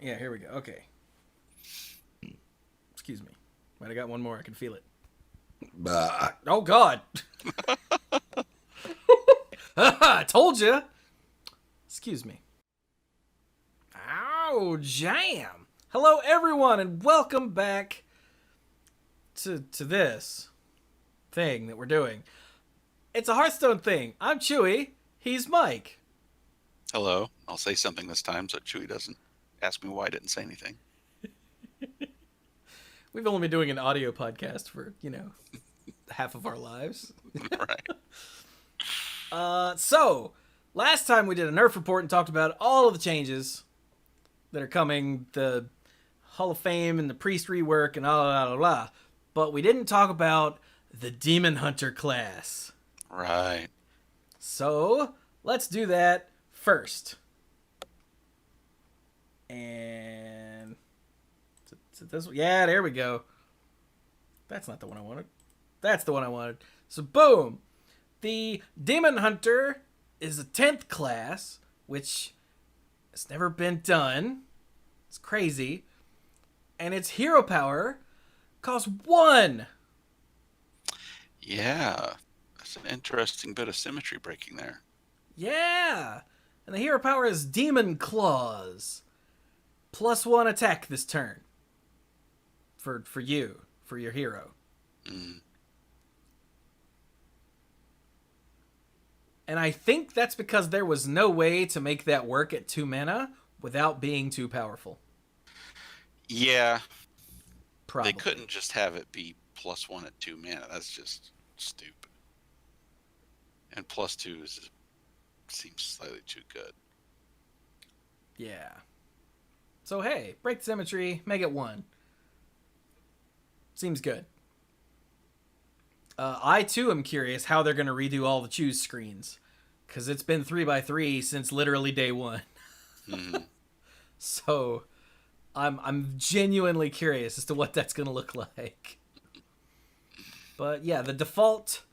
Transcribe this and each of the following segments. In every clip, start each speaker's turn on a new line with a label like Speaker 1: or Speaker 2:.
Speaker 1: Yeah, here we go. Okay. Excuse me. Might have got one more. I can feel it. Oh, God. I told you. Excuse me. Ow, jam. Hello, everyone, and welcome back to this thing that we're doing. It's a Hearthstone thing. I'm Chewie. He's Mike.
Speaker 2: Hello. I'll say something this time so Chewie doesn't ask me why I didn't say anything.
Speaker 1: We've only been doing an audio podcast for, half of our lives.
Speaker 2: Right.
Speaker 1: So, last time we did a nerf report and talked about all of the changes that are coming, the Hall of Fame and the Priest rework and blah, blah, blah. But we didn't talk about the Demon Hunter class.
Speaker 2: Right.
Speaker 1: So, let's do that first. And is it this one? Yeah, there we go. That's not the one I wanted. That's the one I wanted. So, boom. The Demon Hunter is a 10th class, which has never been done. It's crazy. And its hero power costs 1.
Speaker 2: Yeah. That's an interesting bit of symmetry breaking there.
Speaker 1: Yeah. And the hero power is Demon Claws. +1 attack this turn. For you. For your hero.
Speaker 2: Mm.
Speaker 1: And I think that's because there was no way to make that work at 2 mana without being too powerful.
Speaker 2: Yeah.
Speaker 1: Probably.
Speaker 2: They couldn't just have it be +1 at 2 mana. That's just stupid. And +2 seems slightly too good.
Speaker 1: Yeah. So hey, break the symmetry, make it 1. Seems good. I too am curious how they're going to redo all the choose screens. Because it's been 3x3 since literally day 1.
Speaker 2: Mm-hmm.
Speaker 1: So I'm genuinely curious as to what that's going to look like. But yeah, the default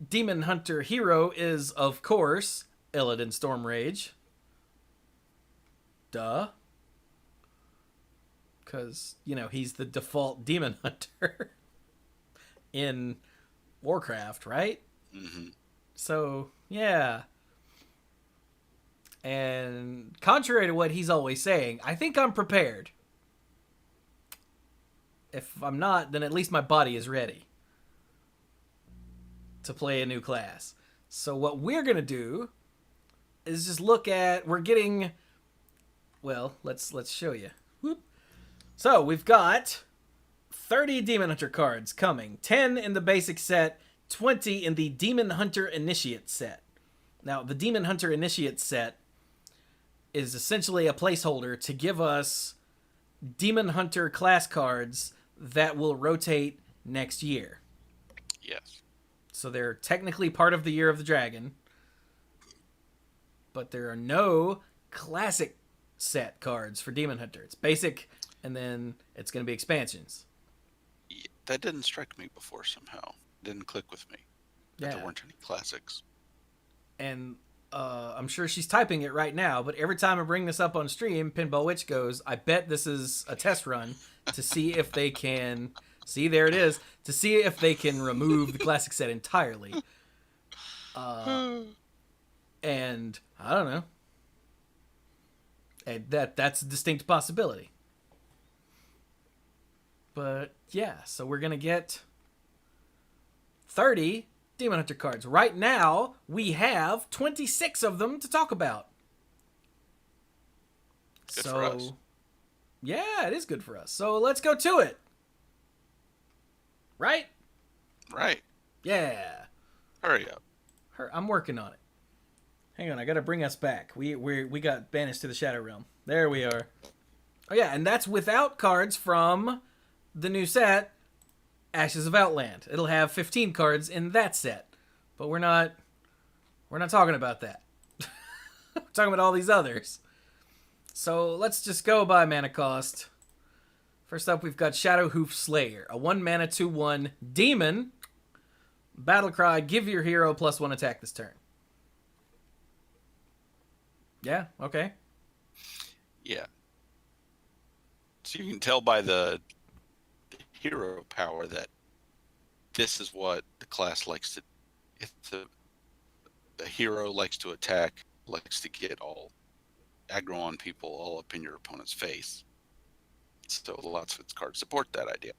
Speaker 1: Demon Hunter hero is, of course, Illidan Stormrage. Duh. Because, he's the default Demon Hunter in Warcraft, right?
Speaker 2: Mm-hmm.
Speaker 1: So, yeah. And contrary to what he's always saying, I think I'm prepared. If I'm not, then at least my body is ready to play a new class. So what we're going to do is just look at, we're getting, well, let's show you. Whoop. So we've got 30 Demon Hunter cards coming. 10 in the basic set, 20 in the Demon Hunter Initiate set. Now, the Demon Hunter Initiate set is essentially a placeholder to give us Demon Hunter class cards that will rotate next year.
Speaker 2: Yes.
Speaker 1: So they're technically part of the Year of the Dragon, but there are no classic set cards for Demon Hunter. It's basic, and then it's going to be expansions.
Speaker 2: Yeah, that didn't strike me before somehow. Didn't click with me. That there weren't any classics.
Speaker 1: And I'm sure she's typing it right now, but every time I bring this up on stream, Pinball Witch goes, I bet this is a test run to see if they can... See, there it is. To see if they can remove the classic set entirely. And I don't know. And that's a distinct possibility. But yeah, so we're going to get 30 Demon Hunter cards. Right now, we have 26 of them to talk about.
Speaker 2: Good for us.
Speaker 1: Yeah, it is good for us. So let's go to it. Right?
Speaker 2: Right.
Speaker 1: Yeah.
Speaker 2: Hurry up.
Speaker 1: I'm working on it. Hang on, I gotta bring us back. We got banished to the Shadow Realm. There we are. Oh yeah, and that's without cards from the new set, Ashes of Outland. It'll have 15 cards in that set. But we're not talking about that. We're talking about all these others. So let's just go by mana cost. First up, we've got Shadow Hoof Slayer, a 1 mana 2/1 demon. Battlecry, give your hero +1 attack this turn. Yeah, okay.
Speaker 2: Yeah. So you can tell by the hero power that this is what the class likes to. If the hero likes to attack, likes to get all aggro on people, all up in your opponent's face. So lots of its cards support that idea.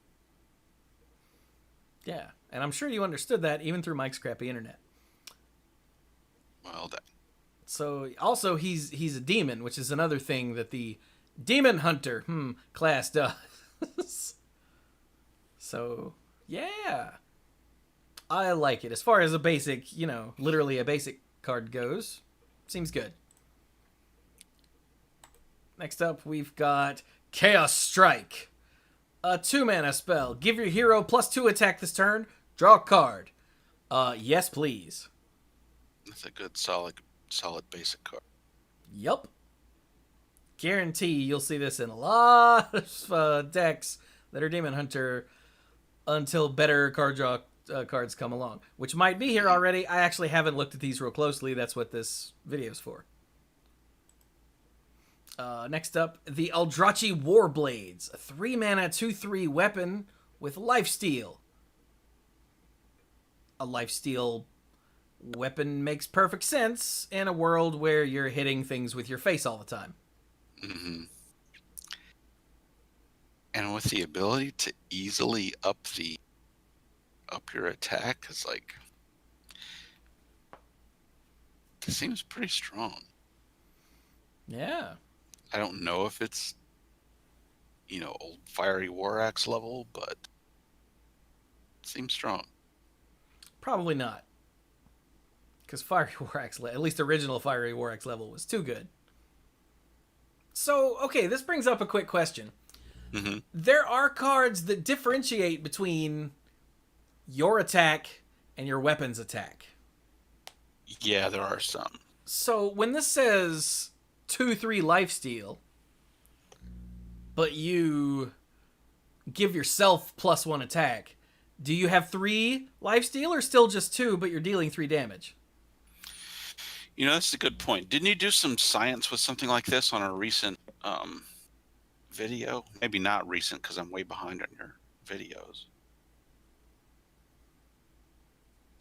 Speaker 1: Yeah, and I'm sure you understood that even through Mike's crappy internet.
Speaker 2: Well done.
Speaker 1: So also he's a demon, which is another thing that the demon hunter class does. So yeah, I like it. As far as a basic, literally a basic card goes, seems good. Next up, we've got Chaos Strike. A 2-mana spell. Give your hero +2 attack this turn. Draw a card. Yes, please.
Speaker 2: That's a good, solid basic card.
Speaker 1: Yup. Guarantee you'll see this in a lot of decks that are Demon Hunter until better card draw cards come along, which might be here already. I actually haven't looked at these real closely. That's what this video's for. Next up, the Eldrachi Warblades, a 3-mana 2/3 weapon with lifesteal. A lifesteal weapon makes perfect sense in a world where you're hitting things with your face all the time.
Speaker 2: Mm-hmm. And with the ability to easily up your attack, it's like, this seems pretty strong.
Speaker 1: Yeah.
Speaker 2: I don't know if it's, old Fiery War Axe level, but it seems strong.
Speaker 1: Probably not. Because Fiery War Axe, at least original Fiery War Axe level, was too good. So, okay, this brings up a quick question.
Speaker 2: Mm-hmm.
Speaker 1: There are cards that differentiate between your attack and your weapon's attack.
Speaker 2: Yeah, there are some.
Speaker 1: So, when this says 2/3 lifesteal, but you give yourself +1 attack, do you have 3 lifesteal or still just 2, but you're dealing 3 damage?
Speaker 2: That's a good point. Didn't you do some science with something like this on a recent video? Maybe not recent, because I'm way behind on your videos.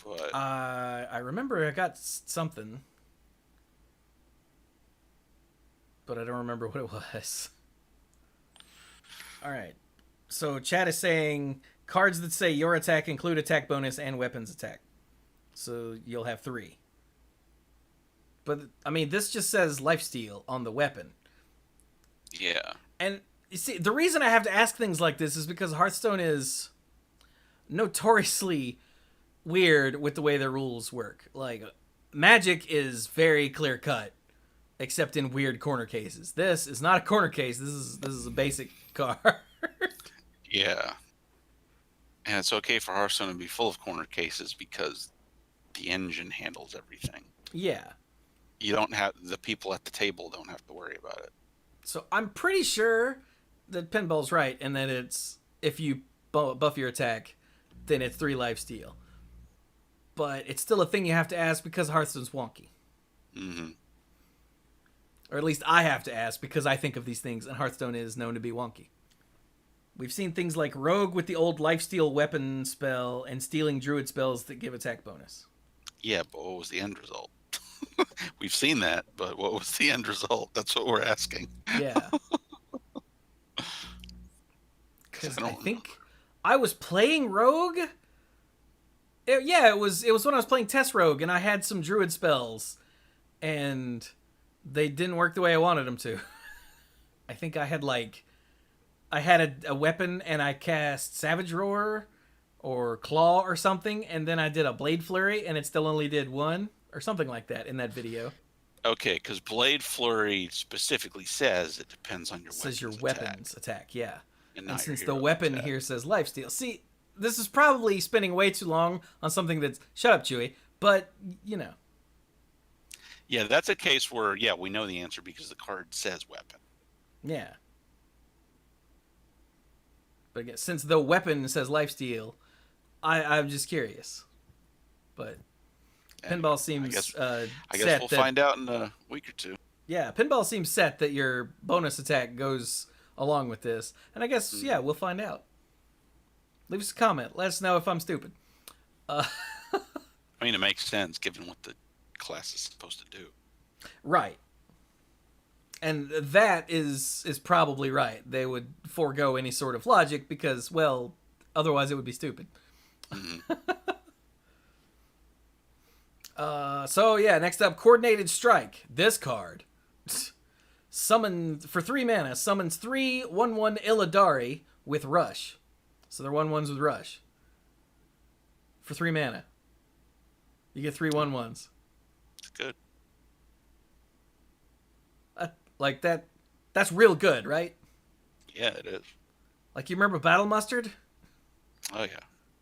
Speaker 2: But
Speaker 1: I remember I got something, but I don't remember what it was. All right. So chat is saying cards that say your attack include attack bonus and weapons attack. So you'll have 3. But, I mean, this just says lifesteal on the weapon.
Speaker 2: yeah.
Speaker 1: And, you see, the reason I have to ask things like this is because Hearthstone is notoriously weird with the way the rules work. Like, Magic is very clear-cut, except in weird corner cases. This is not a corner case. This is a basic card.
Speaker 2: Yeah. And it's okay for Hearthstone to be full of corner cases because the engine handles everything.
Speaker 1: Yeah.
Speaker 2: You don't have, the people at the table don't have to worry about it.
Speaker 1: So I'm pretty sure that Pinball's right, and that it's, if you buff your attack, then it's 3 lifesteal. But it's still a thing you have to ask because Hearthstone's wonky.
Speaker 2: Mm-hmm.
Speaker 1: Or at least I have to ask because I think of these things, and Hearthstone is known to be wonky. We've seen things like Rogue with the old lifesteal weapon spell and stealing druid spells that give attack bonus.
Speaker 2: Yeah, but what was the end result? We've seen that, but what was the end result? That's what we're asking.
Speaker 1: Yeah. Because I think I was playing Rogue. It was when I was playing Test Rogue, and I had some druid spells, and they didn't work the way I wanted them to. I think I had a weapon, and I cast Savage Roar or Claw or something, and then I did a Blade Flurry, and it still only did 1 or something like that in that video.
Speaker 2: Okay, because Blade Flurry specifically says it depends on your weapons.
Speaker 1: It says your weapons attack, yeah. And since the
Speaker 2: hero
Speaker 1: weapon
Speaker 2: attack.
Speaker 1: here says lifesteal. See, this is probably spending way too long on something that's... Shut up, Chewie. But,
Speaker 2: Yeah, that's a case where, we know the answer because the card says weapon.
Speaker 1: Yeah. But again, since the weapon says lifesteal, I'm just curious. But Pinball seems
Speaker 2: I guess
Speaker 1: set
Speaker 2: we'll
Speaker 1: that,
Speaker 2: find out in a week or two.
Speaker 1: Yeah, Pinball seems set that your bonus attack goes along with this. And I guess, yeah, we'll find out. Leave us a comment. Let us know if I'm stupid.
Speaker 2: I mean, it makes sense given what the class is supposed to do.
Speaker 1: Right. And that is probably right. They would forego any sort of logic because, well, otherwise it would be stupid.
Speaker 2: Mm-hmm.
Speaker 1: So yeah, next up, Coordinated Strike. This card. For 3 mana, summons 3 1/1 illudre with Rush. So they're 1/1s with Rush. For 3 mana. You get 3 1/1s.
Speaker 2: It's good.
Speaker 1: Like that's real good, right?
Speaker 2: Yeah, it is.
Speaker 1: Like, you remember Battle Mustard?
Speaker 2: Oh, yeah.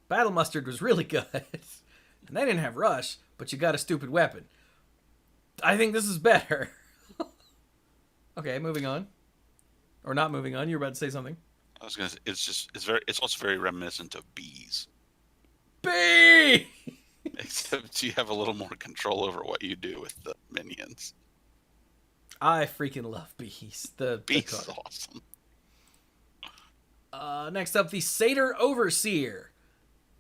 Speaker 1: Battle Mustard was really good. And they didn't have Rush, but you got a stupid weapon. I think this is better. Okay, moving on. Or not moving on. You were about to say something.
Speaker 2: I was gonna say, it's also very reminiscent of bees.
Speaker 1: Bee!
Speaker 2: Except you have a little more control over what you do with the minions.
Speaker 1: I freaking love bees. The
Speaker 2: Bees is awesome.
Speaker 1: Next up, the Satyr Overseer.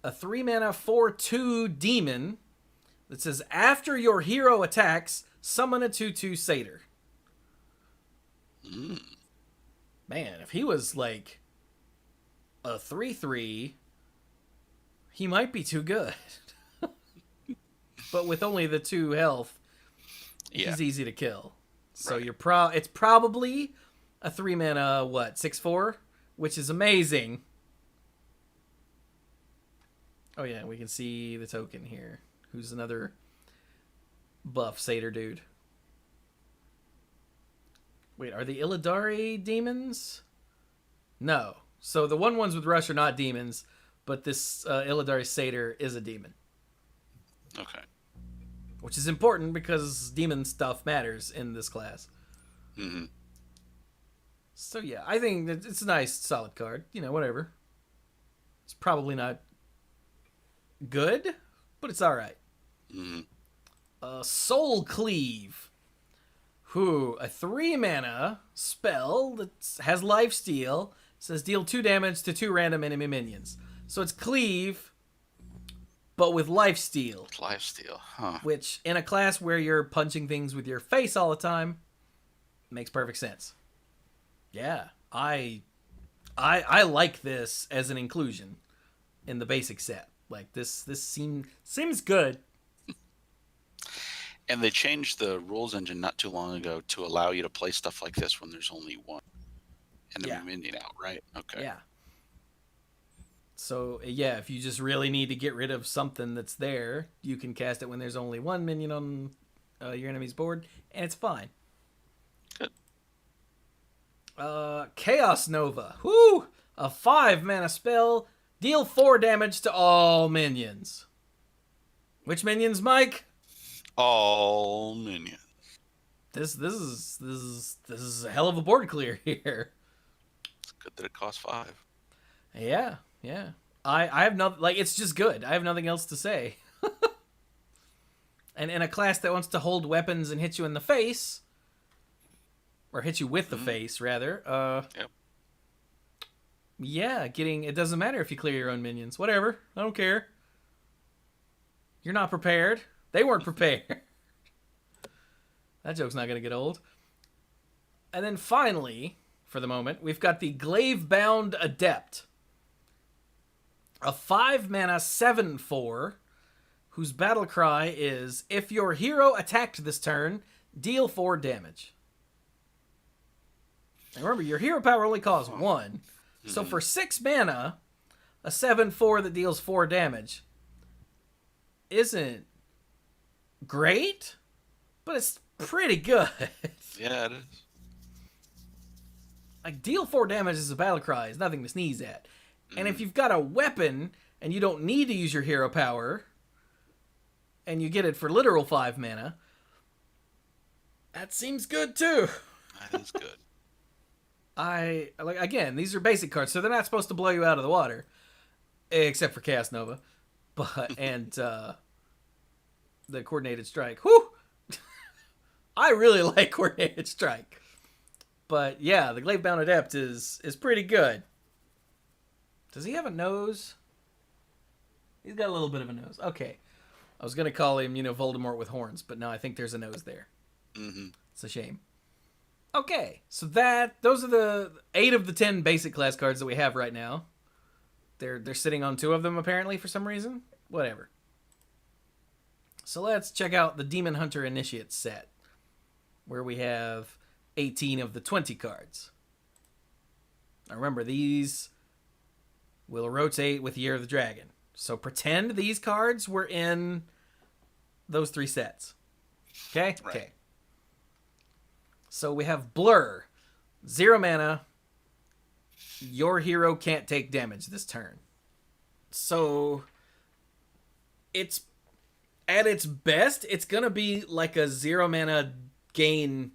Speaker 1: A 3 mana 4/2 demon that says, after your hero attacks, summon a 2/2 Satyr. Man, if he was like a 3/3, he might be too good. But with only the 2 health, he's easy to kill. So right. It's probably a 3 mana 6/4, which is amazing. Oh yeah, we can see the token here. Who's another buff Satyr dude? Wait, are the illudre demons? No. So the 1/1s with Rush are not demons, but this illudre Satyr is a demon.
Speaker 2: Okay.
Speaker 1: Which is important because demon stuff matters in this class.
Speaker 2: Mm-hmm.
Speaker 1: So yeah, I think that it's a nice, solid card. You know, whatever. It's probably not good, but it's alright.
Speaker 2: Mm-hmm.
Speaker 1: Soul Cleave. A 3 mana spell that has lifesteal. Says deal 2 damage to 2 random enemy minions. So it's Cleave, but with lifesteal.
Speaker 2: Lifesteal, huh?
Speaker 1: Which, in a class where you're punching things with your face all the time, makes perfect sense. Yeah, I like this as an inclusion in the basic set. Like, this seems good.
Speaker 2: And they changed the rules engine not too long ago to allow you to play stuff like this when there's only one enemy minion out, right? Okay.
Speaker 1: Yeah. So, yeah, if you just really need to get rid of something that's there, you can cast it when there's only one minion on your enemy's board, and it's fine.
Speaker 2: Good.
Speaker 1: Chaos Nova. A 5 mana spell. Deal 4 damage to all minions. Which minions, Mike?
Speaker 2: All minions.
Speaker 1: This is a hell of a board clear here.
Speaker 2: It's good that it costs 5.
Speaker 1: Yeah. I have nothing, like, it's just good. I have nothing else to say. And in a class that wants to hold weapons and hit you in the face, or hit you with the face, rather.
Speaker 2: Yep.
Speaker 1: Yeah, it doesn't matter if you clear your own minions. Whatever. I don't care. You're not prepared. They weren't prepared. That joke's not going to get old. And then finally, for the moment, we've got the Glade Bounder Adept. A 5 mana 7/4, whose battle cry is, if your hero attacked this turn, deal 4 damage. And remember, your hero power only costs 1. So for 6 mana, a 7/4 that deals 4 damage isn't great, but it's pretty good.
Speaker 2: Yeah, it is.
Speaker 1: Like, deal 4 damage as a battle cry is nothing to sneeze at. And if you've got a weapon and you don't need to use your hero power, and you get it for literal 5 mana, that seems good too.
Speaker 2: That is good.
Speaker 1: Again, these are basic cards, so they're not supposed to blow you out of the water, except for Chaos Nova, and the Coordinated Strike. Whew! I really like Coordinated Strike. But yeah, the Glade Bounder Adept is pretty good. Does he have a nose? He's got a little bit of a nose. Okay. I was going to call him, Voldemort with horns, but no, I think there's a nose there.
Speaker 2: Mm-hmm.
Speaker 1: It's a shame. Okay, so those are the 8 of the 10 basic class cards that we have right now. They're sitting on 2 of them, apparently, for some reason. Whatever. So let's check out the Demon Hunter Initiate set, where we have 18 of the 20 cards. Now remember, these will rotate with Year of the Dragon. So pretend these cards were in those 3 sets. Okay?
Speaker 2: Right.
Speaker 1: Okay. So we have Blur. 0 mana. Your hero can't take damage this turn. So it's at its best, it's going to be like a 0 mana gain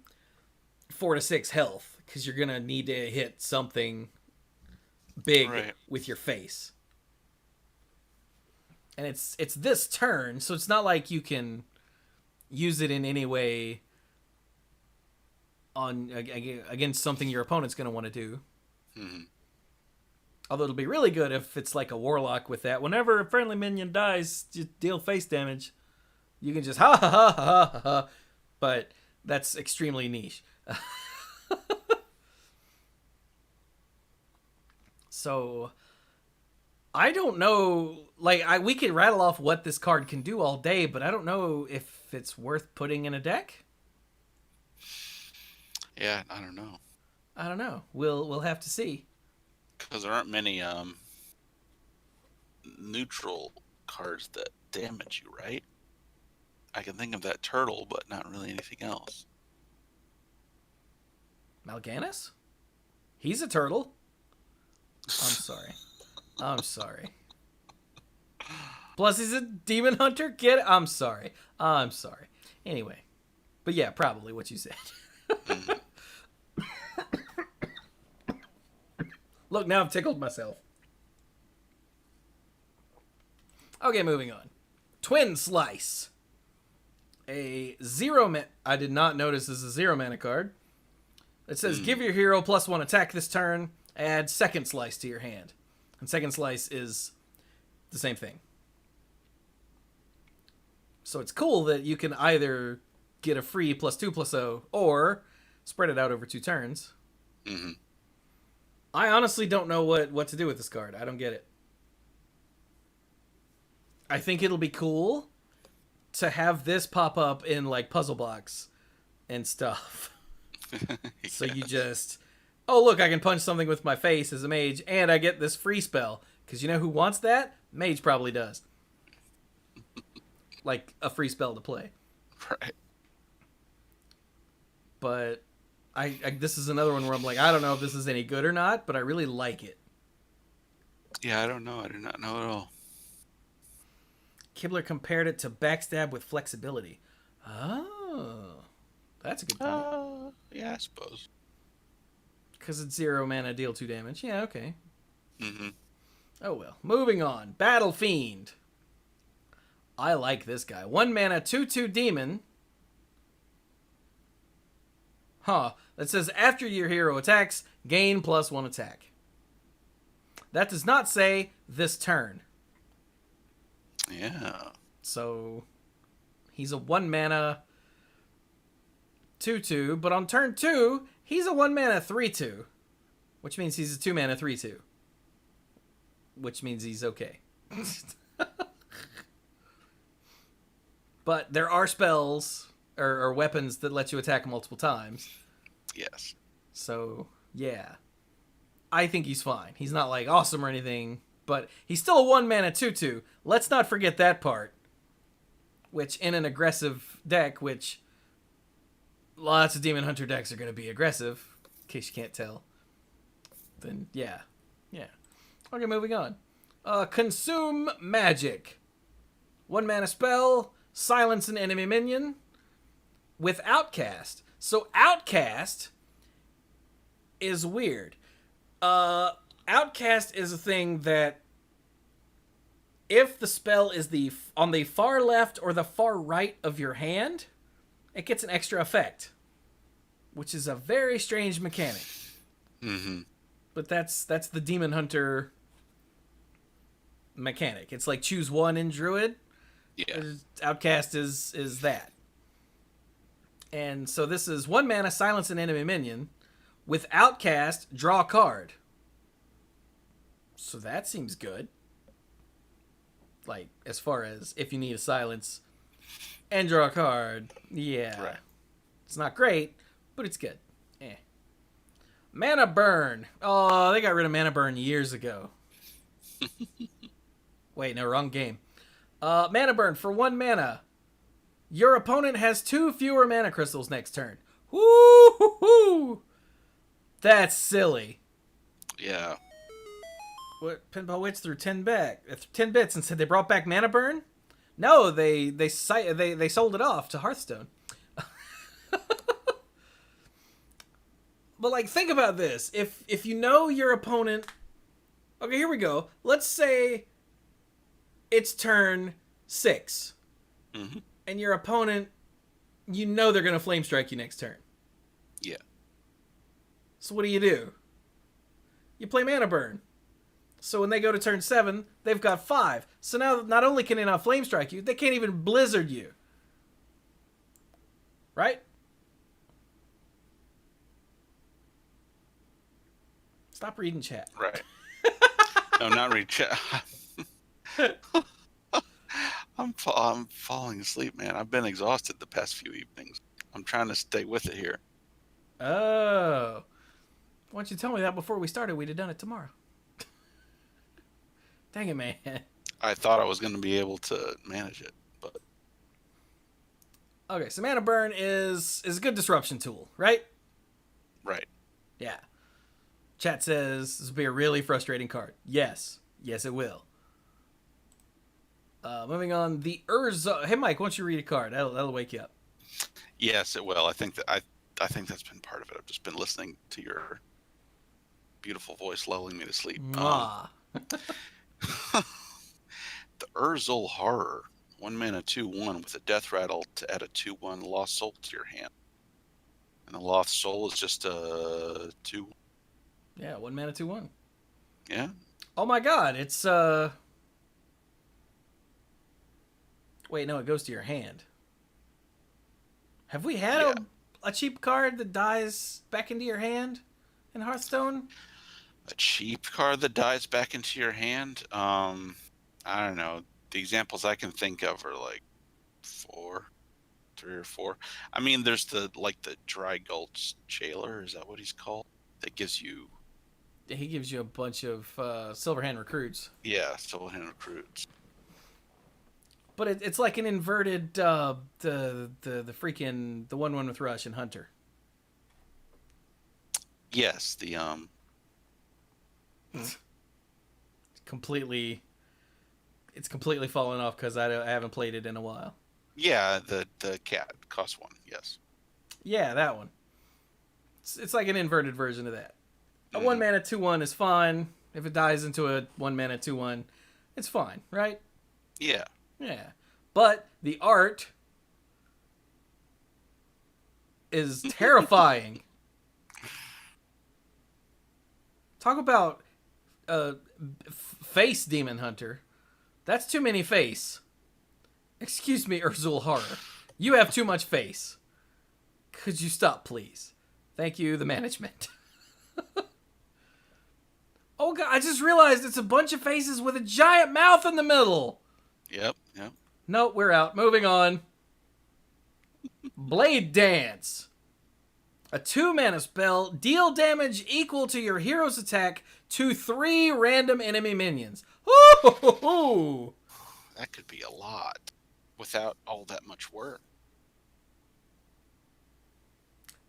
Speaker 1: 4 to 6 health, because you're going to need to hit something big with your face. And it's this turn, so it's not like you can use it in any way against something your opponent's going to want to do.
Speaker 2: Mm-hmm.
Speaker 1: Although it'll be really good if it's like a warlock with that. Whenever a friendly minion dies, just deal face damage. You can just ha ha ha ha ha ha. But that's extremely niche. So I don't know. Like we could rattle off what this card can do all day, but I don't know if it's worth putting in a deck.
Speaker 2: Yeah, I don't know.
Speaker 1: I don't know. We'll have to see.
Speaker 2: Because there aren't many neutral cards that damage you, right? I can think of that turtle, but not really anything else.
Speaker 1: Mal'Ganis? He's a turtle. I'm sorry. Plus he's a demon hunter? Get it? I'm sorry. Anyway. But yeah, probably what you said. Look, now I've tickled myself. Okay, moving on. Twin Slice. A 0 mana... I did not notice this is a 0 mana card. It says, give your hero +1 attack this turn. Add Second Slice to your hand. And Second Slice is the same thing. So it's cool that you can either get a free +2/+0 or spread it out over 2 turns.
Speaker 2: Mm-hmm.
Speaker 1: I honestly don't know what to do with this card. I don't get it. I think it'll be cool to have this pop up in like puzzle box and stuff.
Speaker 2: Yes.
Speaker 1: So you just, oh look, I can punch something with my face as a mage, and I get this free spell. Because you know who wants that? Mage probably does. Like a free spell to play.
Speaker 2: Right.
Speaker 1: But I this is another one where I'm like, I don't know if this is any good or not, but I really like it.
Speaker 2: Yeah, I don't know. I do not know at all.
Speaker 1: Kibler compared it to backstab with flexibility. Oh, that's a good point.
Speaker 2: Yeah, I suppose.
Speaker 1: Because it's 0 mana, deal 2 damage. Yeah, okay.
Speaker 2: Mm-hmm.
Speaker 1: Oh well. Moving on. Battle Fiend. I like this guy. 1 mana, 2/2 demon. Huh. That says after your hero attacks, gain +1 attack. That does not say this turn.
Speaker 2: Yeah.
Speaker 1: So he's a 1 mana 2/2, but on turn 2, he's a 1 mana 3/2, which means he's a 2 mana 3/2, which means he's okay. But there are spells or weapons that let you attack multiple times.
Speaker 2: Yes.
Speaker 1: So, yeah. I think he's fine. He's not like awesome or anything, but he's still a 1 mana 2/2. Let's not forget that part. Which in an aggressive deck, which lots of Demon Hunter decks are going to be aggressive, in case you can't tell. Then, yeah. Okay, moving on. Consume Magic. 1 mana spell, silence an enemy minion with Outcast. So Outcast is weird. Outcast is a thing that if the spell is on the far left or the far right of your hand, it gets an extra effect. which is a very strange mechanic.
Speaker 2: Mm-hmm.
Speaker 1: But that's the Demon Hunter mechanic. It's like choose one in Druid.
Speaker 2: Yeah.
Speaker 1: Outcast is that. And so this is 1 mana, silence an enemy minion. With Outcast, draw a card. So that seems good. Like, as far as if you need a silence and draw a card, yeah.
Speaker 2: Right.
Speaker 1: It's not great, but it's good. Mana Burn. Oh, they got rid of Mana Burn years ago. Wait, no, wrong game. Mana Burn for 1 mana. Your opponent has 2 fewer mana crystals next turn. Woo-hoo-hoo! That's silly.
Speaker 2: Yeah.
Speaker 1: What Pinball Wits threw 10 bits and said they brought back Mana Burn? No, they sold it off to Hearthstone. But like, think about this. If you know your opponent, okay, here we go. Let's say it's turn 6,
Speaker 2: Mm-hmm.
Speaker 1: and your opponent, you know they're gonna Flame Strike you next turn.
Speaker 2: Yeah.
Speaker 1: So what do? You play Mana Burn. So when they go to turn 7, they've got 5. So now not only can they not Flame Strike you, they can't even Blizzard you. Right? Stop reading chat.
Speaker 2: Right. No, not read chat. I'm falling asleep, man. I've been exhausted the past few evenings. I'm trying to stay with it here.
Speaker 1: Oh. Why don't you tell me that before we started? We'd have done it tomorrow. Dang it, man.
Speaker 2: I thought I was going to be able to manage it, but
Speaker 1: Okay, so Mana Burn is a good disruption tool, right?
Speaker 2: right.
Speaker 1: Yeah. Chat says this will be a really frustrating card. Yes. Yes, it will. Moving on, the Urza. Hey, Mike, why don't you read a card? That'll wake you up.
Speaker 2: Yes, it will. I think think that's been part of it. I've just been listening to your beautiful voice lulling me to sleep.
Speaker 1: Mwah.
Speaker 2: The Urzul Horror. 1 mana, 2/1 with a Deathrattle to add a 2/1 Lost Soul to your hand. And the Lost Soul is just a 2.
Speaker 1: Yeah, 1 mana, 2/1.
Speaker 2: Yeah.
Speaker 1: Oh my god, it's Wait, no, it goes to your hand. Have we had a cheap card that dies back into your hand in Hearthstone?
Speaker 2: A cheap card that dies back into your hand. I don't know. The examples I can think of are like 3 or 4. I mean, there's the Dry Gulch Jailer. Is that what he's called? That gives you.
Speaker 1: He gives you a bunch of Silverhand recruits.
Speaker 2: Yeah, Silverhand recruits.
Speaker 1: But it's like an inverted the freaking the 1/1 with Rush and Hunter.
Speaker 2: Yes, the
Speaker 1: It's completely fallen off because I haven't played it in a while.
Speaker 2: Yeah, the cat costs 1. Yes.
Speaker 1: Yeah, that one. It's like an inverted version of that. A 1 mana 2/1 is fine. If it dies into a 1 mana 2/1, it's fine, right?
Speaker 2: Yeah.
Speaker 1: Yeah. But the art is terrifying. Talk about face Demon Hunter. That's too many face. Excuse me, Urzul Horror. You have too much face. Could you stop, please? Thank you, the management. Oh, God, I just realized it's a bunch of faces with a giant mouth in the middle.
Speaker 2: Yep.
Speaker 1: Nope, we're out. Moving on. Bladedance. A 2 mana spell. Deal damage equal to your hero's attack to 3 random enemy minions. Ooh!
Speaker 2: That could be a lot without all that much work.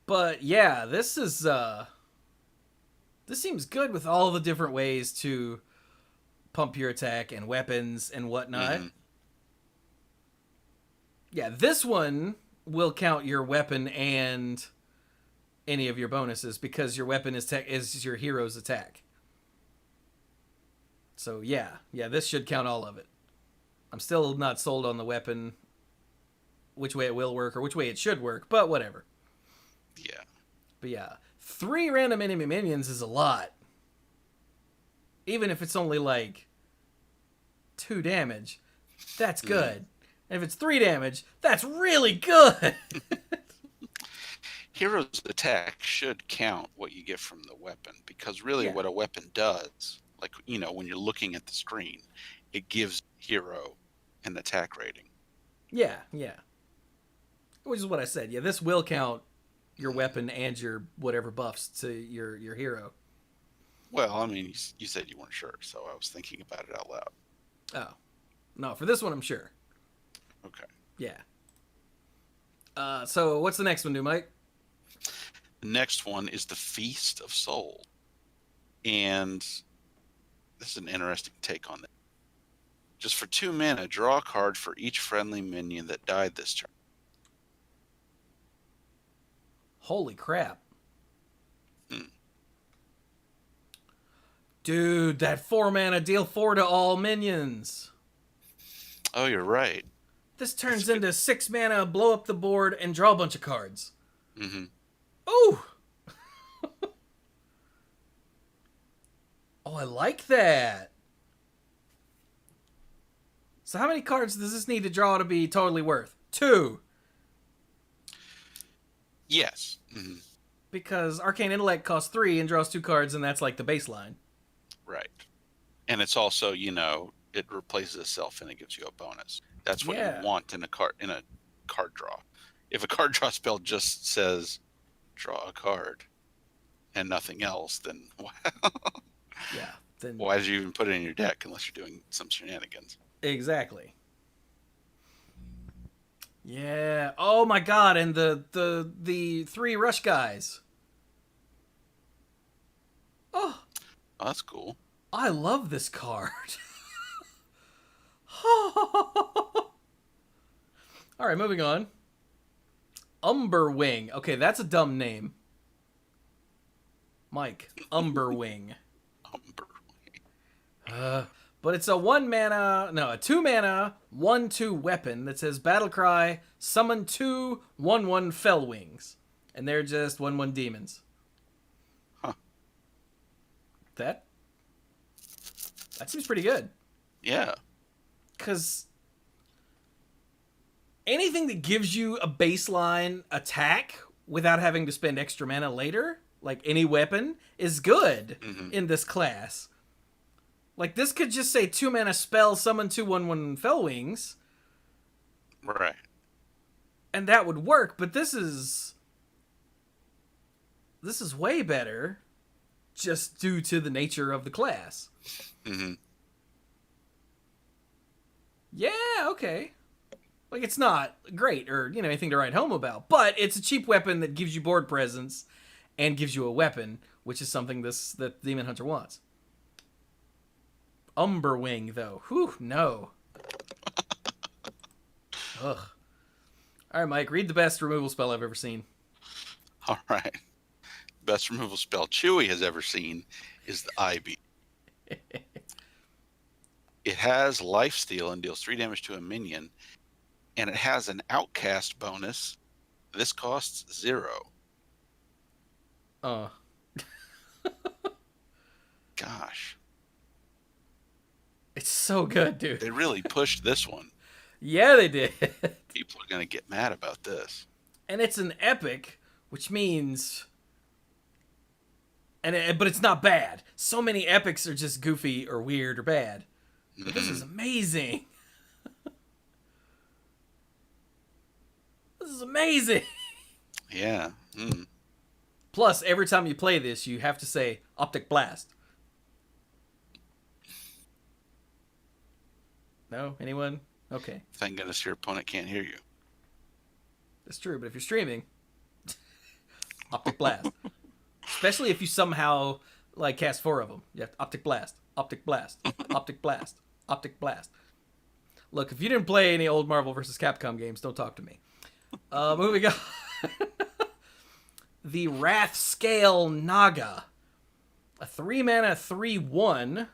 Speaker 1: But yeah, this is this seems good with all the different ways to pump your attack and weapons and whatnot.
Speaker 2: Mm-hmm.
Speaker 1: Yeah, this one will count your weapon and any of your bonuses because your weapon is your hero's attack. So yeah, this should count all of it. I'm still not sold on the weapon, which way it will work or which way it should work, but whatever.
Speaker 2: Yeah.
Speaker 1: But yeah, 3 random enemy minions is a lot. Even if it's only like 2 damage, that's good. And if it's 3 damage, that's really good.
Speaker 2: Hero's attack should count what you get from the weapon, because really what a weapon does, like, you know, when you're looking at the screen, it gives hero an attack rating.
Speaker 1: Yeah. Which is what I said. Yeah, this will count your weapon and your whatever buffs to your hero.
Speaker 2: Well, I mean, you said you weren't sure, so I was thinking about it out loud.
Speaker 1: Oh. No, for this one, I'm sure.
Speaker 2: Okay.
Speaker 1: Yeah. So what's the next one, do, Mike?
Speaker 2: The next one is the Feast of Soul. And this is an interesting take on it. Just for 2 mana, draw a card for each friendly minion that died this turn.
Speaker 1: Holy crap. Dude, that 4 mana deal 4 to all minions.
Speaker 2: Oh, you're right.
Speaker 1: This turns into 6 mana, blow up the board, and draw a bunch of cards.
Speaker 2: Mm-hmm.
Speaker 1: Ooh! Oh, I like that. So how many cards does this need to draw to be totally worth? 2.
Speaker 2: Yes. Mm-hmm.
Speaker 1: Because Arcane Intellect costs 3 and draws 2 cards, and that's like the baseline.
Speaker 2: Right. And it's also, you know, it replaces itself and it gives you a bonus. That's what you want in a card draw. If a card draw spell just says draw a card and nothing else, then
Speaker 1: then
Speaker 2: why did you even put it in your deck unless you're doing some shenanigans?
Speaker 1: Exactly. Yeah. Oh my god, and the 3 rush guys. Oh,
Speaker 2: that's cool.
Speaker 1: I love this card. All right, moving on. Umberwing. Okay, that's a dumb name. Mike, Umberwing. But it's a 2 mana, 1/2 weapon that says Battlecry, summon 2 1/1 Fellwings. And they're just 1/1 demons.
Speaker 2: Huh.
Speaker 1: That seems pretty good.
Speaker 2: Yeah.
Speaker 1: Because anything that gives you a baseline attack without having to spend extra mana later, like any weapon, is good in this class. Like, this could just say 2 mana spell, summon 2 1/1 Fellwings.
Speaker 2: Right.
Speaker 1: And that would work, but this is way better just due to the nature of the class.
Speaker 2: Mm-hmm.
Speaker 1: Yeah, okay. Like, it's not great or, you know, anything to write home about, but it's a cheap weapon that gives you board presence and gives you a weapon, which is something that Demon Hunter wants. Umberwing, though. Whew, no. Ugh. All right, Mike, read the best removal spell I've ever seen.
Speaker 2: All right. Best removal spell Chewie has ever seen is the IB. It has lifesteal and deals 3 damage to a minion, and it has an outcast bonus. This costs 0. Gosh.
Speaker 1: It's so good, dude.
Speaker 2: They really pushed this one.
Speaker 1: Yeah, they did.
Speaker 2: People are going to get mad about this.
Speaker 1: And it's an epic, which means... But it's not bad. So many epics are just goofy or weird or bad. But this is amazing. This is amazing.
Speaker 2: Yeah. Mm.
Speaker 1: Plus, every time you play this, you have to say Optic Blast. No? Anyone? Okay.
Speaker 2: Thank goodness your opponent can't hear you.
Speaker 1: That's true, but if you're streaming, Optic Blast. Especially if you somehow, like, cast 4 of them. You have to Optic Blast, Optic Blast, Optic Blast, Optic Blast. Look, if you didn't play any old Marvel vs. Capcom games, don't talk to me. Moving on. The Wrath Scale Naga. A 3 mana 3/1.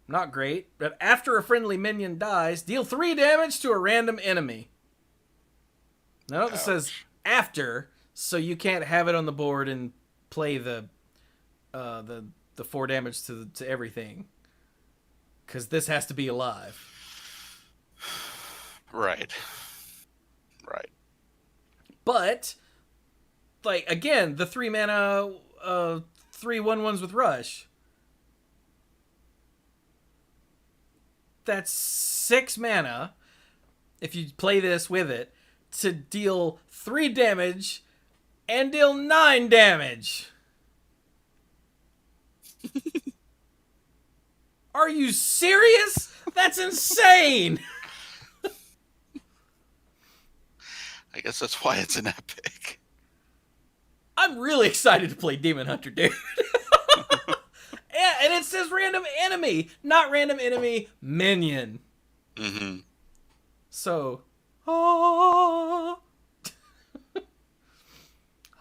Speaker 1: Not great, but after a friendly minion dies, deal 3 damage to a random enemy. No, it says after, So you can't have it on the board and play the 4 damage to everything. Because this has to be alive.
Speaker 2: Right. Right.
Speaker 1: But, like, again, the 3 mana, 3/1/1s with Rush. That's 6 mana, if you play this with it, to deal 3 damage and deal 9 damage. Are you serious? That's insane!
Speaker 2: I guess that's why it's an epic.
Speaker 1: I'm really excited to play Demon Hunter, dude. Yeah, and it says random enemy, not random enemy minion.
Speaker 2: Mm-hmm.
Speaker 1: So, oh,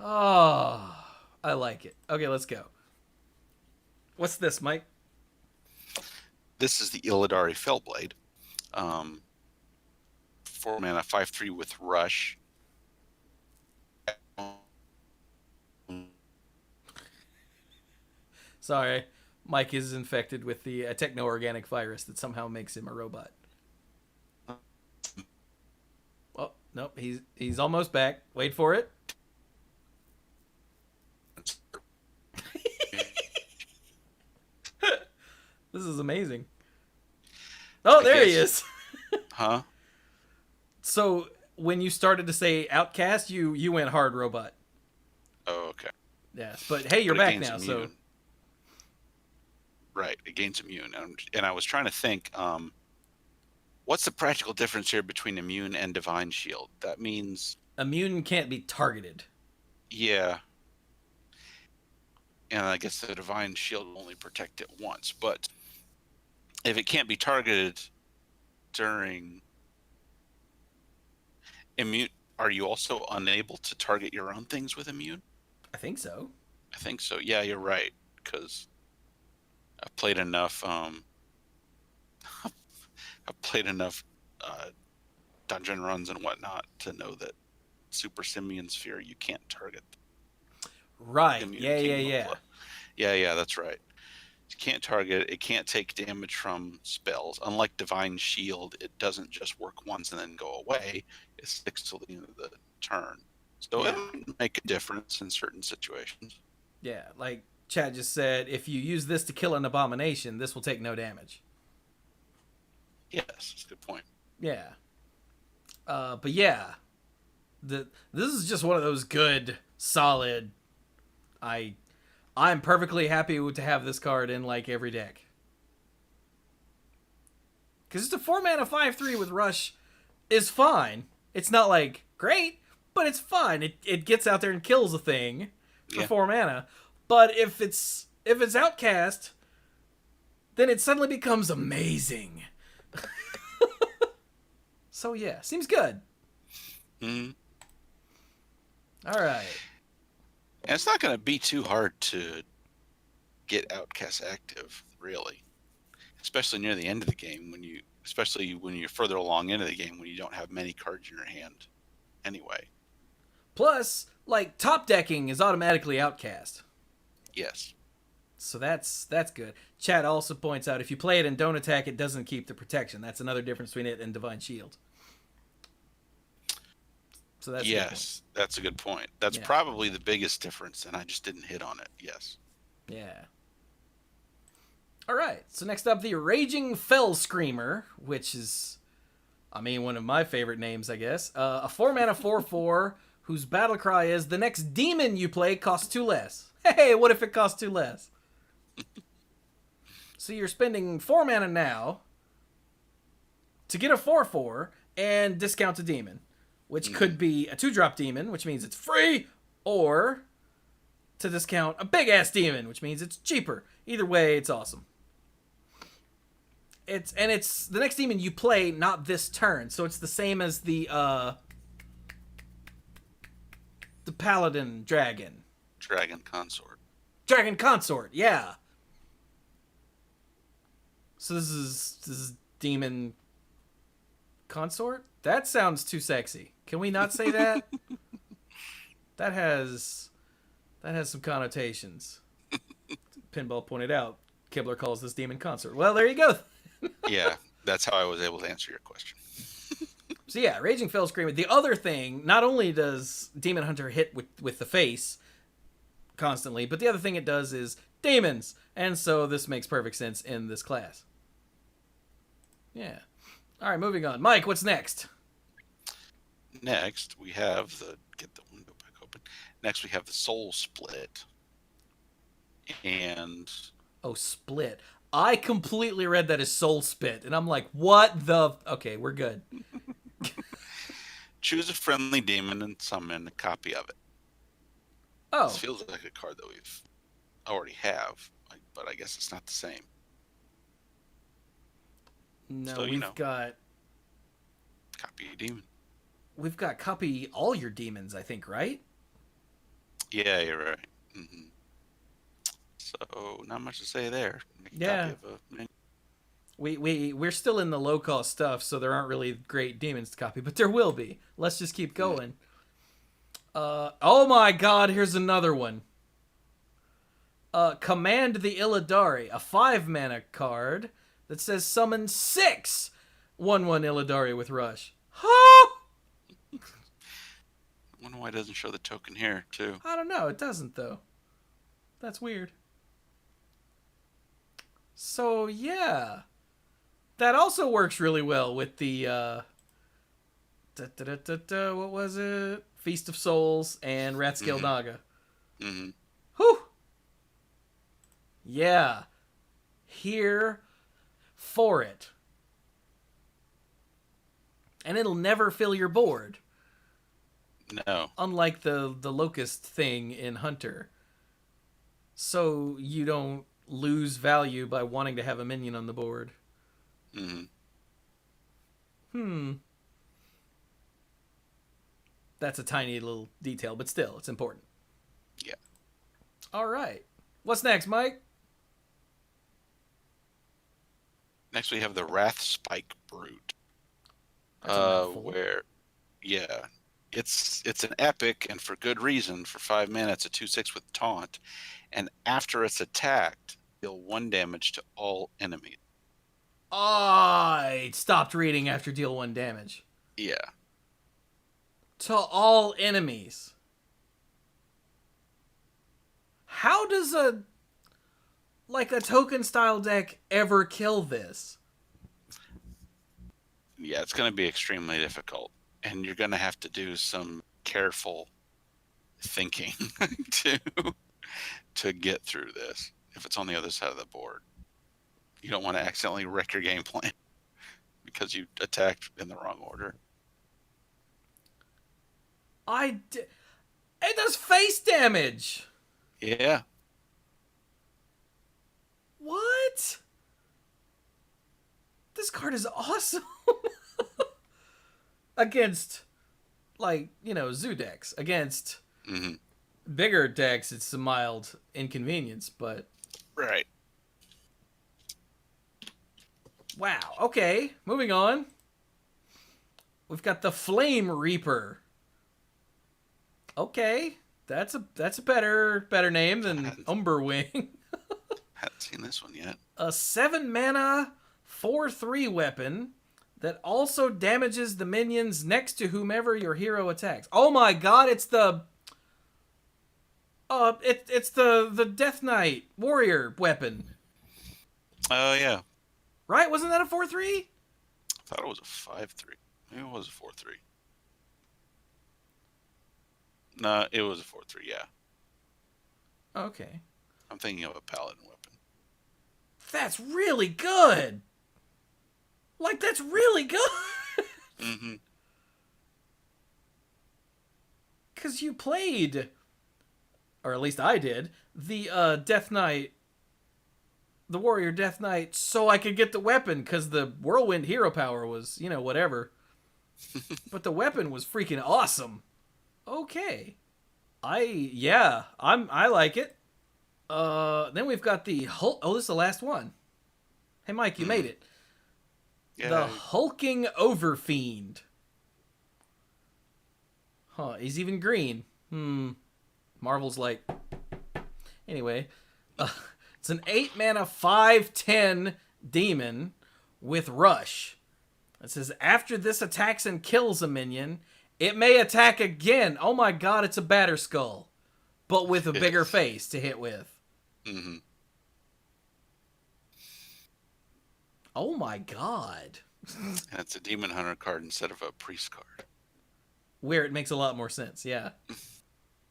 Speaker 1: I like it. Okay, let's go. What's this, Mike?
Speaker 2: This is the Illudre Fellblade. 4 mana, 5/3 with Rush.
Speaker 1: Sorry, Mike is infected with the techno-organic virus that somehow makes him a robot. Oh, nope, he's almost back. Wait for it. This is amazing. Oh, there he is.
Speaker 2: Huh?
Speaker 1: So when you started to say outcast, you went hard robot.
Speaker 2: Oh, okay.
Speaker 1: Yes, but hey, you're
Speaker 2: But it
Speaker 1: back
Speaker 2: gains
Speaker 1: now.
Speaker 2: immune.
Speaker 1: So
Speaker 2: Right, it gains immune. And I was trying to think, what's the practical difference here between immune and divine shield? That means,
Speaker 1: immune can't be targeted.
Speaker 2: yeah. And I guess the divine shield will only protect it once. But if it can't be targeted during immune, are you also unable to target your own things with immune?
Speaker 1: I think so.
Speaker 2: I think so. Yeah, you're right. Because I've played enough. I've played enough dungeon runs and whatnot to know that Super Simian Sphere you can't target.
Speaker 1: Right.
Speaker 2: Immune
Speaker 1: Yeah.
Speaker 2: Kingdom of Yeah, that's right. You can't target it. It can't take damage from spells. Unlike Divine Shield, it doesn't just work once and then go away. It sticks till the end of the turn. So
Speaker 1: Yeah.
Speaker 2: it would make a difference in certain situations.
Speaker 1: Yeah. Like Chad just said, if you use this to kill an abomination, this will take no damage.
Speaker 2: Yes, that's a good point.
Speaker 1: Yeah. But yeah, this is just one of those good, solid. I'm perfectly happy to have this card in like every deck. Because it's a 4 mana 5/3 with Rush is fine. It's not like great, but it's fine. It gets out there and kills a thing for 4 mana. But if it's outcast, then it suddenly becomes amazing. So yeah, seems good.
Speaker 2: Mm-hmm.
Speaker 1: All right.
Speaker 2: And it's not going to be too hard to get Outcast active, really. Especially near the end of the game, especially when you're further along into the game, when you don't have many cards in your hand anyway.
Speaker 1: Plus, like, top decking is automatically Outcast.
Speaker 2: Yes.
Speaker 1: So that's good. Chad also points out if you play it and don't attack, it doesn't keep the protection. That's another difference between it and Divine Shield. So that's
Speaker 2: that's a good point. That's probably the biggest difference, and I just didn't hit on it. Yes.
Speaker 1: Yeah. All right. So next up, the Raging Fell Screamer, which is, I mean, one of my favorite names, I guess. A 4 mana 4/4 whose battle cry is the next demon you play costs 2 less. Hey, what if it costs 2 less? So you're spending 4 mana now to get a 4/4 and discount a demon, which could be a 2-drop demon, which means it's free, or to discount a big-ass demon, which means it's cheaper. Either way, it's awesome. It's the next demon you play, not this turn, so it's the same as the Paladin Dragon.
Speaker 2: Dragon Consort.
Speaker 1: Dragon Consort, yeah. So this is Demon Consort? That sounds too sexy. Can we not say that? That has some connotations. Pinball pointed out. Kibler calls this demon consort. Well, there you go.
Speaker 2: Yeah, that's how I was able to answer your question.
Speaker 1: So yeah, Raging Fell Screamer. The other thing, not only does Demon Hunter hit with the face constantly, but the other thing it does is demons. And so this makes perfect sense in this class. Yeah. All right, moving on. Mike, what's next?
Speaker 2: Next, we have get the window back open. Next, we have the Soul Split. And
Speaker 1: Oh, split. I completely read that as soul spit, and I'm like, what the? Okay, we're good.
Speaker 2: choose a friendly demon and summon a copy of it.
Speaker 1: Oh,
Speaker 2: This feels like a card that we've already have, but I guess it's not the same.
Speaker 1: no,
Speaker 2: So,
Speaker 1: we've got
Speaker 2: copy a demon.
Speaker 1: copy all your demons, I think, right?
Speaker 2: Yeah, you're right. Mm-hmm. So not much to say there. Make a
Speaker 1: Yeah.
Speaker 2: copy of a menu.
Speaker 1: We're still in the low cost stuff, so there aren't really great demons to copy, but there will be. Let's just keep going. Oh my God! Here's another one. Command the Illudre, a 5-mana card that says summon 6 1/1 Illudre with Rush. Huh?
Speaker 2: I wonder why it doesn't show the token here too.
Speaker 1: I don't know. It doesn't though. That's weird. So yeah, that also works really well with the what was it? Feast of Souls and Ratscale Naga.
Speaker 2: Mm-hmm.
Speaker 1: Whew. Yeah. Here for it. And it'll never fill your board.
Speaker 2: No.
Speaker 1: Unlike the Locust thing in Hunter. So you don't lose value by wanting to have a minion on the board.
Speaker 2: Mm-hmm.
Speaker 1: That's a tiny little detail, but still, it's important.
Speaker 2: Yeah.
Speaker 1: All right. What's next, Mike?
Speaker 2: Next we have the Wrath Spike Brute.
Speaker 1: That's a mouthful.
Speaker 2: Where, yeah, it's an epic, and for good reason. For 5 mana, it's a 2/6 with taunt, and after it's attacked, deal 1 damage to all enemies.
Speaker 1: I stopped reading after deal 1 damage.
Speaker 2: Yeah.
Speaker 1: To all enemies. How does a token style deck ever kill this?
Speaker 2: Yeah, it's going to be extremely difficult, and you're going to have to do some careful thinking to get through this. If it's on the other side of the board, you don't want to accidentally wreck your game plan because you attacked in the wrong order.
Speaker 1: It does face damage.
Speaker 2: Yeah.
Speaker 1: What? This card is awesome. Against, zoo decks. Against bigger decks, it's a mild inconvenience, but...
Speaker 2: Right.
Speaker 1: Wow. Okay, moving on. We've got the Flame Reaper. Okay, that's a better name than Umberwing.
Speaker 2: Haven't seen this one yet.
Speaker 1: A 7-mana 4/3 weapon that also damages the minions next to whomever your hero attacks. Oh my God! It's the Death Knight warrior weapon.
Speaker 2: Oh yeah.
Speaker 1: Right? Wasn't that a 4/3?
Speaker 2: I thought it was a 5/3. Maybe it was a 4/3. No, it was a 4/3. Yeah.
Speaker 1: Okay.
Speaker 2: I'm thinking of a paladin weapon.
Speaker 1: That's really good. That's really good.
Speaker 2: Mm-hmm.
Speaker 1: Because you played, or at least I did, the Death Knight, the Warrior Death Knight, so I could get the weapon, because the Whirlwind hero power was, whatever. But the weapon was freaking awesome. Okay. I like it. Then we've got the Hulk. Oh, this is the last one. Hey, Mike, you made it.
Speaker 2: Yeah.
Speaker 1: The Hulking Overfiend. Huh, he's even green. Marvel's like... Anyway, it's an 8 mana 5/10 demon with Rush. It says, after this attacks and kills a minion, it may attack again. Oh my god, it's a Batterskull. But with a bigger face to hit with.
Speaker 2: Mm-hmm.
Speaker 1: Oh my god.
Speaker 2: And it's a Demon Hunter card instead of a Priest card.
Speaker 1: Where it makes a lot more sense, yeah.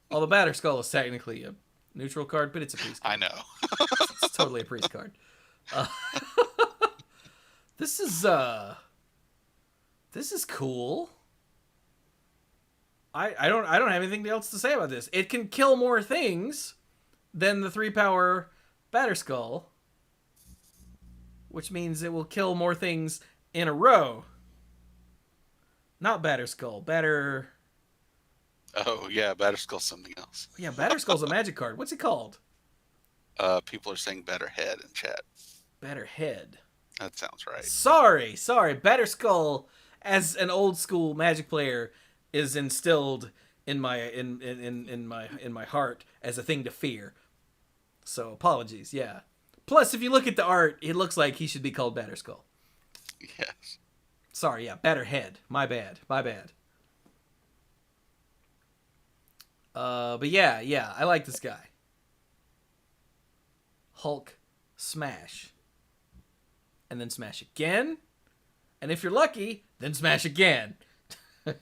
Speaker 1: Well, the Batterskull is technically a neutral card, but it's a priest card.
Speaker 2: I know.
Speaker 1: It's totally a priest card. This is cool. I don't have anything else to say about this. It can kill more things than the 3-power Batterskull, which means it will kill more things in a row. Not Batterskull,
Speaker 2: Oh, yeah, Batterskull's something else.
Speaker 1: Yeah, Batterskull's a magic card. What's it called?
Speaker 2: People are saying better head in chat.
Speaker 1: Better head.
Speaker 2: That sounds right.
Speaker 1: Sorry. Batterskull, as an old school Magic player, is instilled in my heart as a thing to fear. So apologies. Yeah. Plus, if you look at the art, it looks like he should be called Batterskull.
Speaker 2: Yes.
Speaker 1: Sorry. Yeah. Better head. My bad. But yeah, I like this guy. Hulk smash. And then smash again. And if you're lucky, then smash again. I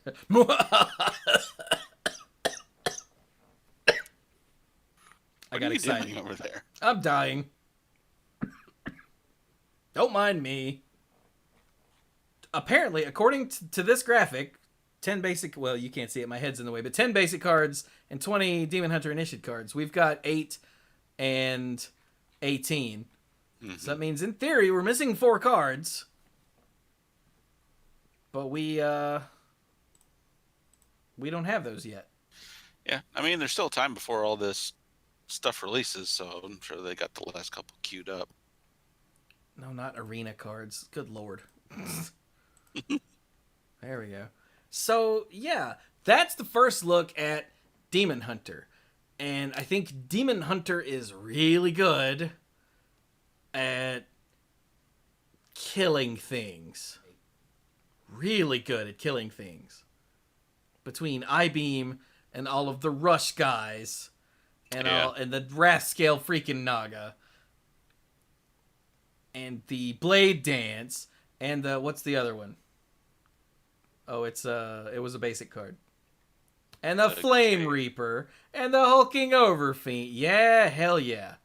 Speaker 1: got excited.
Speaker 2: Doing over there?
Speaker 1: I'm dying. Don't mind me. Apparently, according to this graphic, 10 basic... Well, you can't see it. My head's in the way. But 10 basic cards and 20 Demon Hunter Initiate cards. We've got 8 and 18. Mm-hmm. So that means, in theory, we're missing 4 cards. But we don't have those yet.
Speaker 2: Yeah, I mean, there's still time before all this stuff releases, so I'm sure they got the last couple queued up.
Speaker 1: No, not arena cards. Good lord. There we go. So, yeah, that's the first look at Demon Hunter. And I think Demon Hunter is really good at killing things. Really good at killing things. Between I-Beam and all of the Rush guys and and the Wrathscale freaking Naga and the Bladedance and the what's the other one? Oh, it was a basic card. And the Flame Reaper and the hulking Overfiend. Yeah, hell yeah.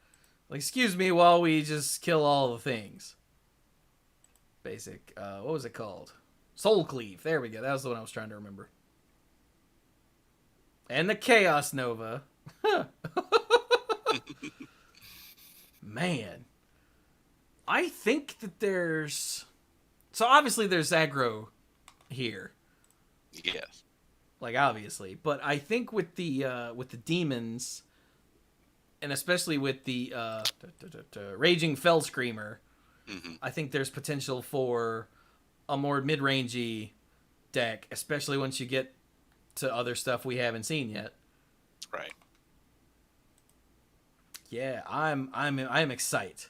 Speaker 1: Excuse me while we just kill all the things. Basic. What was it called? Soul Cleave. There we go. That was the one I was trying to remember. And the Chaos Nova. Man. I think that there's... So obviously there's aggro here.
Speaker 2: Yes.
Speaker 1: Obviously. But I think with the demons, and especially with the Raging Fell Screamer, mm-hmm. I think there's potential for a more mid-rangey deck, especially once you get to other stuff we haven't seen yet.
Speaker 2: Right.
Speaker 1: Yeah, I'm excited.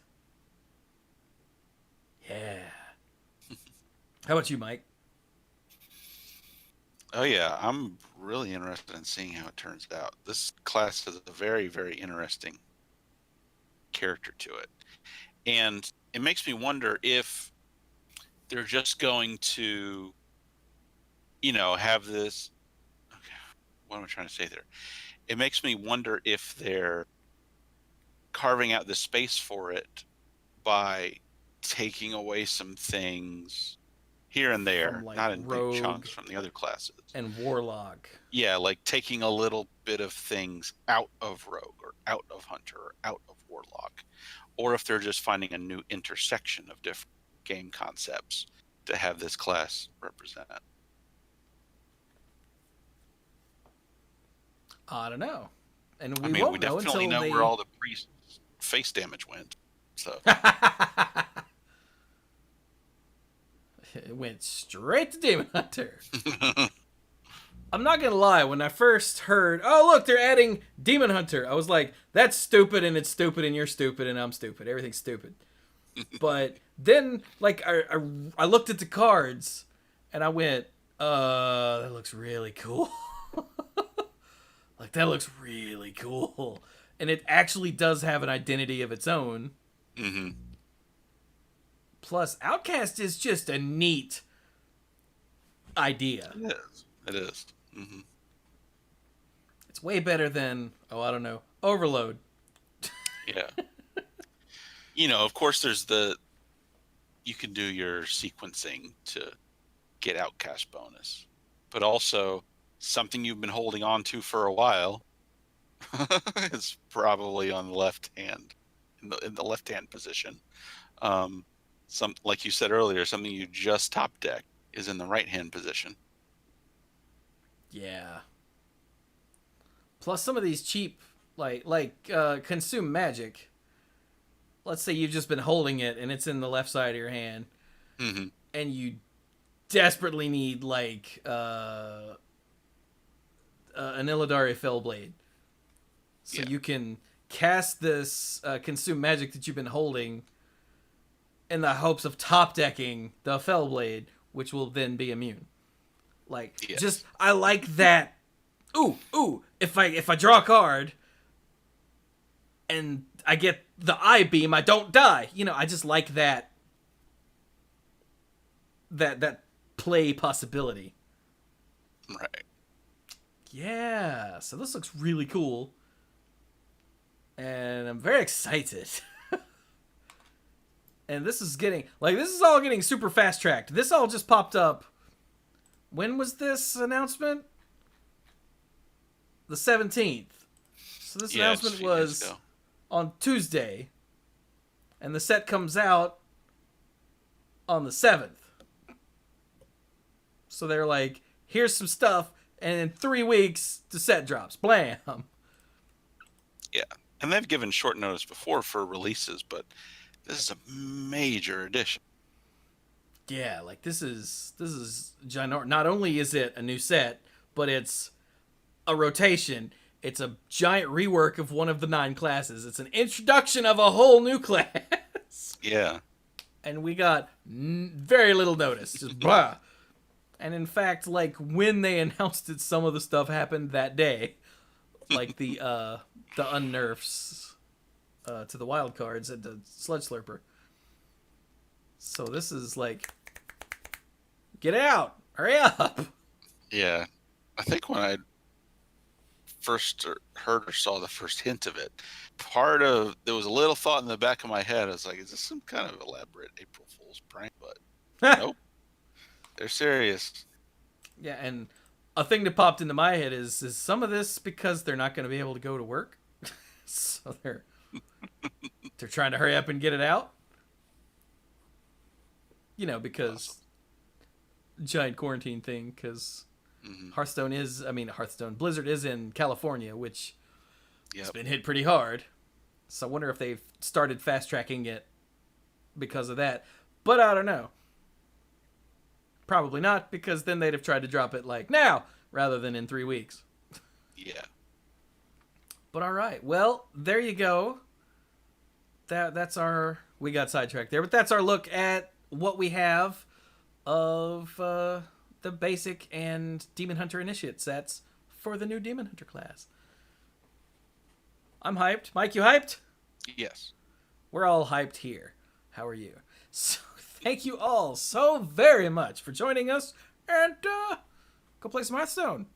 Speaker 1: Yeah. How about you, Mike?
Speaker 2: Oh yeah, I'm really interested in seeing how it turns out. This class has a very, very interesting character to it. And it makes me wonder if they're just going to, have this... Okay, what am I trying to say there? It makes me wonder if they're carving out the space for it by taking away some things here and there, not in big chunks from the other classes.
Speaker 1: And Warlock.
Speaker 2: Yeah, taking a little bit of things out of Rogue or out of Hunter or out of Warlock. Or if they're just finding a new intersection of different game concepts to have this class represent.
Speaker 1: I don't know. And
Speaker 2: we definitely know where all the priest face damage went. So
Speaker 1: it went straight to Demon Hunter. I'm not gonna lie, when I first heard, oh look, they're adding Demon Hunter, I was like, that's stupid, and it's stupid, and you're stupid, and I'm stupid. Everything's stupid. But then, like, I looked at the cards, and I went, that looks really cool. Like, that looks really cool. And it actually does have an identity of its own.
Speaker 2: Mm-hmm.
Speaker 1: Plus, Outcast is just a neat idea.
Speaker 2: It is. It is. Mm-hmm.
Speaker 1: It's way better than, oh, I don't know, Overload.
Speaker 2: Yeah. Of course, you can do your sequencing to get Outcast bonus, but also something you've been holding on to for a while is probably on the left hand, in the left hand position. Like you said earlier, something you just top deck is in the right hand position.
Speaker 1: Yeah. Plus some of these cheap, consume magic. Let's say you've just been holding it and it's in the left side of your hand,
Speaker 2: Mm-hmm.
Speaker 1: and you desperately need an illudre Fellblade, so you can cast this consume magic that you've been holding in the hopes of top decking the Fellblade, which will then be immune. Just I like that. Ooh! If I draw a card and I get the eye beam, I don't die. I just like that play possibility.
Speaker 2: Right.
Speaker 1: Yeah, so this looks really cool. And I'm very excited. And this is all getting super fast tracked. This all just popped up. When was this announcement? The 17th. So this announcement was on Tuesday. And the set comes out on the 7th. So they're like, here's some stuff, and in 3 weeks, the set drops. Blam!
Speaker 2: Yeah. And they've given short notice before for releases, but this is a major addition.
Speaker 1: Yeah, this is ginormous. Not only is it a new set, but it's a rotation. It's a giant rework of one of the 9 classes. It's an introduction of a whole new class.
Speaker 2: Yeah.
Speaker 1: And we got very little notice. Just blah. And in fact, when they announced it, some of the stuff happened that day. Like the unnerfs to the wild cards at the Sludge Slurper. So this is get out! Hurry up!
Speaker 2: Yeah. I think when I first heard or saw the first hint of it, there was a little thought in the back of my head. I was like, is this some kind of elaborate April Fool's prank? But nope. They're serious.
Speaker 1: Yeah, and a thing that popped into my head is some of this because they're not going to be able to go to work? So they're trying to hurry up and get it out? Because awesome. Giant quarantine thing, because Blizzard is in California, which has been hit pretty hard. So I wonder if they've started fast-tracking it because of that. But I don't know. Probably not, because then they'd have tried to drop it now rather than in 3 weeks.
Speaker 2: Yeah.
Speaker 1: But all right. Well, there you go. We got sidetracked there, but that's our look at what we have of the basic and Demon Hunter Initiate sets for the new Demon Hunter class. I'm hyped. Mike, you hyped?
Speaker 2: Yes.
Speaker 1: We're all hyped here. How are you? So thank you all so very much for joining us, and go play some Hearthstone.